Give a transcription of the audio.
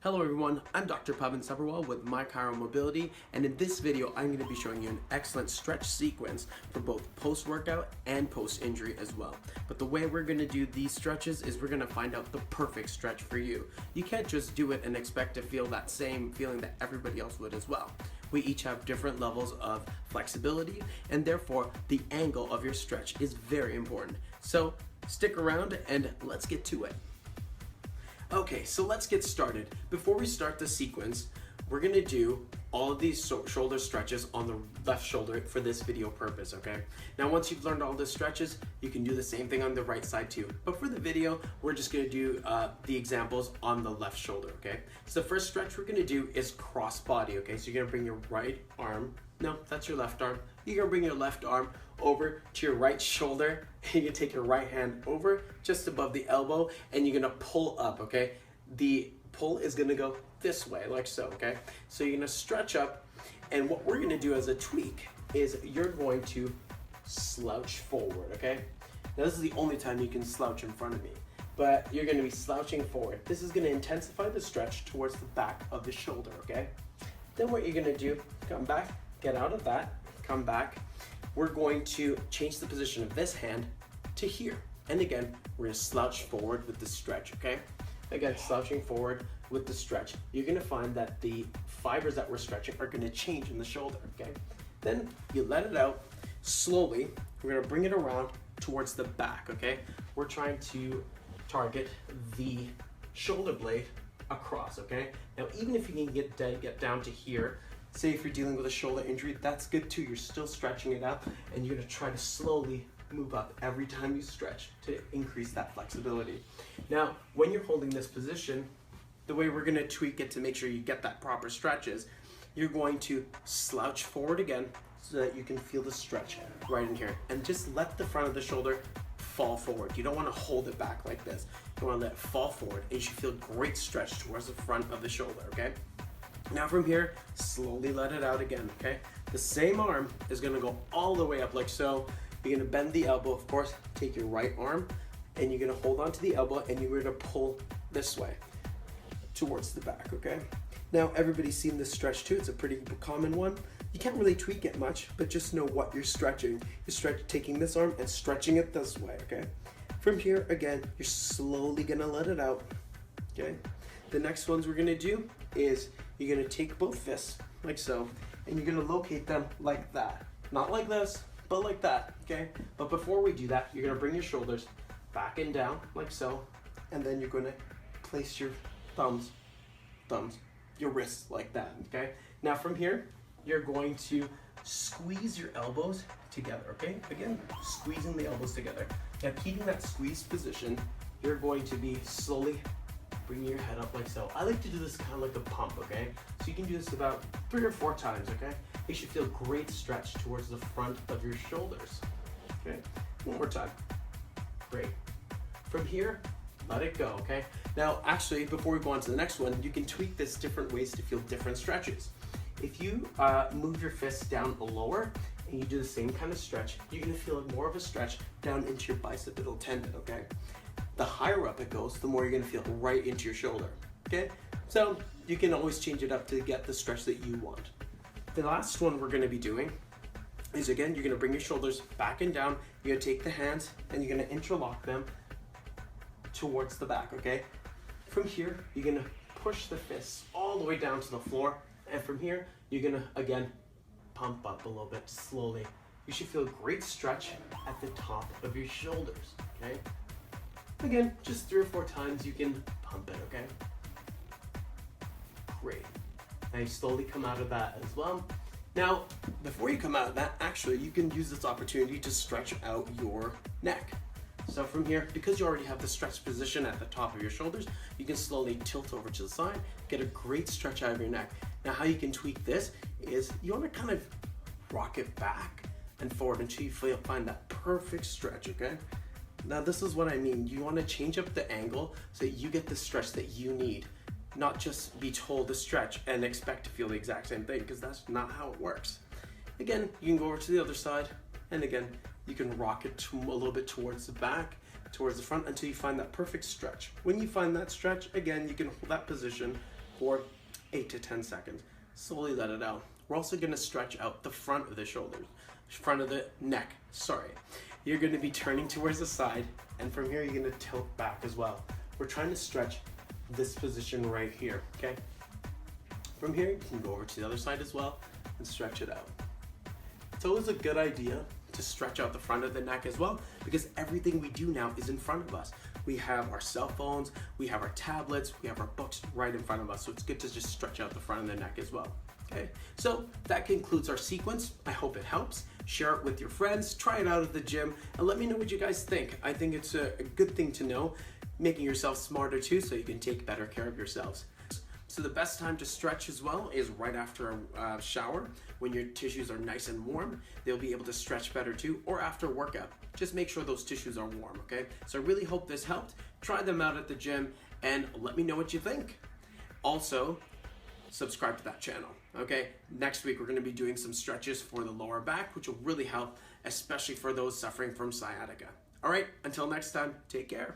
Hello everyone, I'm Dr. Sabharwal with My Chiro Mobility, and in this video I'm going to be showing you an excellent stretch sequence for both post-workout and post-injury as well. But the way we're going to do these stretches is we're going to find out the perfect stretch for you. You can't just do it and expect to feel that same feeling that everybody else would as well. We each have different levels of flexibility, and therefore the angle of your stretch is very important. So stick around and let's get to it. Okay, so let's get started. Before we start the sequence, we're gonna do all of these shoulder stretches on the left shoulder for this video purpose, okay? Now, once you've learned all the stretches, you can do the same thing on the right side too. But for the video, we're just gonna do the examples on the left shoulder, okay? So the first stretch we're gonna do is cross body, okay? So you're gonna bring your right arm, no, that's your left arm. You're gonna bring your left arm over to your right shoulder, and you're gonna take your right hand over just above the elbow, and you're gonna pull up, okay? The pull is gonna go this way, like so, okay? So you're gonna stretch up, and what we're gonna do as a tweak is you're going to slouch forward, okay? Now this is the only time you can slouch in front of me, but you're gonna be slouching forward. This is gonna intensify the stretch towards the back of the shoulder, okay? Then what you're gonna do, come back, get out of that, come back. We're going to change the position of this hand to here. And again, we're gonna slouch forward with the stretch, okay? Again, slouching forward with the stretch. You're gonna find that the fibers that we're stretching are gonna change in the shoulder, okay? Then you let it out slowly. We're gonna bring it around towards the back, okay? We're trying to target the shoulder blade across, okay? Now, even if you can get down to here, say if you're dealing with a shoulder injury, that's good too. You're still stretching it out, and you're gonna try to slowly move up every time you stretch to increase that flexibility. Now, when you're holding this position, the way we're gonna tweak it to make sure you get that proper stretch is, you're going to slouch forward again so that you can feel the stretch right in here. And just let the front of the shoulder fall forward. You don't wanna hold it back like this. You wanna let it fall forward, and you should feel great stretch towards the front of the shoulder, okay? Now from here, slowly let it out again, okay? The same arm is gonna go all the way up like so. You're gonna bend the elbow, of course, take your right arm, and you're gonna hold onto the elbow, and you're gonna pull this way towards the back, okay? Now, everybody's seen this stretch too. It's a pretty common one. You can't really tweak it much, but just know what you're stretching. You're taking this arm and stretching it this way, okay? From here, again, you're slowly gonna let it out, okay? The next ones we're gonna do is you're gonna take both fists, like so, and you're gonna locate them like that. Not like this, but like that, okay? But before we do that, you're gonna bring your shoulders back and down, like so, and then you're gonna place your your wrists like that, okay? Now from here, you're going to squeeze your elbows together, okay? Again, squeezing the elbows together. Now keeping that squeezed position, you're going to be slowly bringing your head up like so. I like to do this kind of like a pump, okay? So you can do this about 3 or 4 times, okay? You should feel great stretch towards the front of your shoulders, okay? One more time. Great. From here, let it go, okay? Now, actually, before we go on to the next one, you can tweak this different ways to feel different stretches. If you move your fists down lower and you do the same kind of stretch, you're gonna feel more of a stretch down into your bicipital tendon, okay? The higher up it goes, the more you're gonna feel right into your shoulder, okay? So you can always change it up to get the stretch that you want. The last one we're gonna be doing is, again, you're gonna bring your shoulders back and down. You're gonna take the hands and you're gonna interlock them towards the back, okay? From here, you're gonna push the fists all the way down to the floor. And from here, you're gonna, again, pump up a little bit slowly. You should feel a great stretch at the top of your shoulders, okay? Again, just 3 or 4 times you can pump it, okay? Great. Now you slowly come out of that as well. Now, before you come out of that, actually, you can use this opportunity to stretch out your neck. So from here, because you already have the stretch position at the top of your shoulders, you can slowly tilt over to the side, get a great stretch out of your neck. Now, how you can tweak this is you want to kind of rock it back and forward until you find that perfect stretch, okay? Now, this is what I mean. You want to change up the angle so that you get the stretch that you need, not just be told to stretch and expect to feel the exact same thing, because that's not how it works. Again, you can go over to the other side, and again, you can rock it a little bit towards the back, towards the front, until you find that perfect stretch. When you find that stretch, again, you can hold that position for 8 to 10 seconds. Slowly let it out. We're also gonna stretch out the front of the shoulders, front of the neck, sorry. You're gonna be turning towards the side, and from here, you're gonna tilt back as well. We're trying to stretch this position right here, okay? From here, you can go over to the other side as well and stretch it out. It's always a good idea to stretch out the front of the neck as well, because everything we do now is in front of us. We have our cell phones, we have our tablets, we have our books right in front of us, so it's good to just stretch out the front of the neck as well. Okay, so that concludes our sequence. I hope it helps. Share it with your friends, try it out at the gym, and let me know what you guys think. I think it's a good thing to know, making yourself smarter too, so you can take better care of yourselves. So the best time to stretch as well is right after a shower, when your tissues are nice and warm. They'll be able to stretch better too, or after workout. Just make sure those tissues are warm, okay? So I really hope this helped. Try them out at the gym and let me know what you think. Also, subscribe to that channel, okay? Next week, we're gonna be doing some stretches for the lower back, which will really help, especially for those suffering from sciatica. All right, until next time, take care.